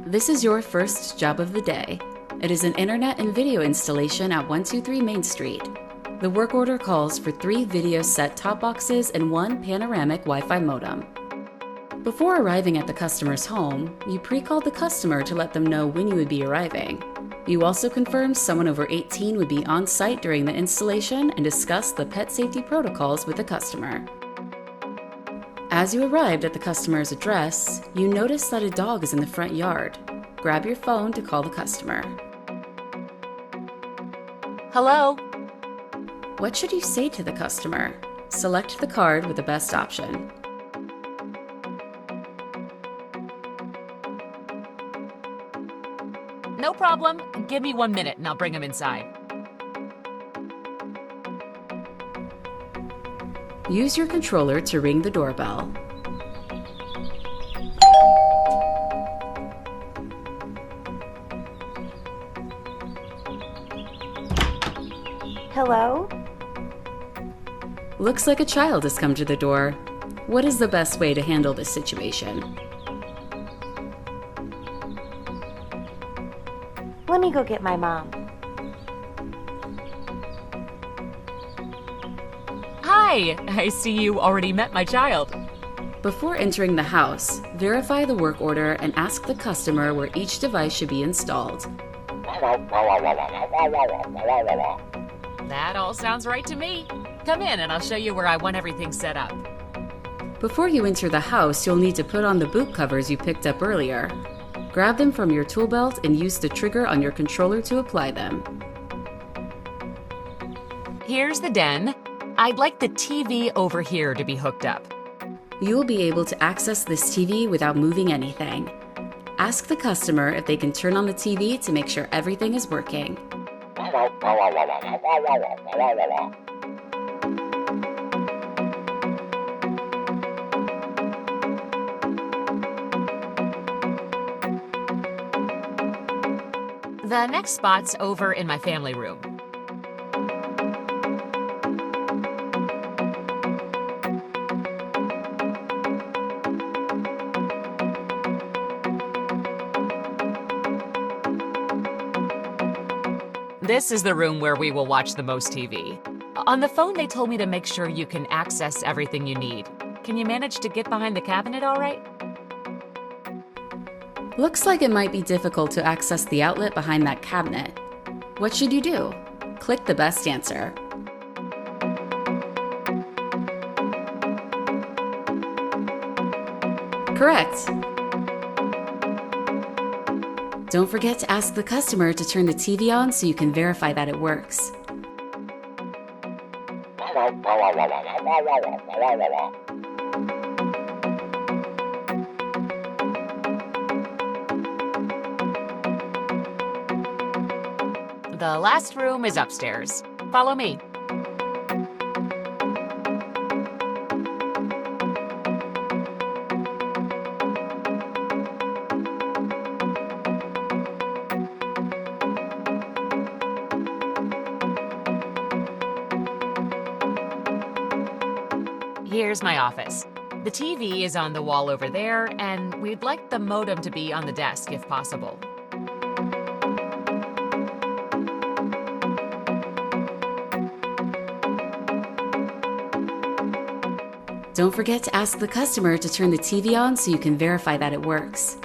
This is your first job of the day. It is an internet and video installation at 123 Main Street. The work order calls for 3 video set-top boxes and 1 panoramic Wi-Fi modem. Before arriving at the customer's home, you pre-called the customer to let them know when you would be arriving. You also confirmed someone over 18 would be on site during the installation and discussed the pet safety protocols with the customer. As you arrived at the customer's address, you noticed that a dog is in the front yard. Grab your phone to call the customer. Hello? What should you say to the customer? Select the card with the best option. No problem. Give me 1 minute and I'll bring him inside. Use your controller to ring the doorbell. Hello? Looks like a child has come to the door. What is the best way to handle this situation? Let me go get my mom. Hi! I see you already met my child. Before entering the house, verify the work order and ask the customer where each device should be installed. That all sounds right to me. Come in and I'll show you where I want everything set up. Before you enter the house, you'll need to put on the boot covers you picked up earlier. Grab them from your tool belt and use the trigger on your controller to apply them. Here's the den. I'd like the TV over here to be hooked up. You will be able to access this TV without moving anything. Ask the customer if they can turn on the TV to make sure everything is working. The next spot's over in my family room. This is the room where we will watch the most TV. On the phone, they told me to make sure you can access everything you need. Can you manage to get behind the cabinet all right? Looks like it might be difficult to access the outlet behind that cabinet. What should you do? Click the best answer. Correct. Don't forget to ask the customer to turn the TV on so you can verify that it works. The last room is upstairs. Follow me. Here's my office. The TV is on the wall over there, and we'd like the modem to be on the desk if possible. Don't forget to ask the customer to turn the TV on so you can verify that it works.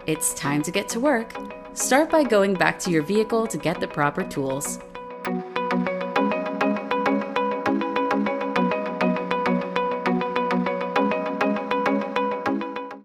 It's time to get to work. Start by going back to your vehicle to get the proper tools.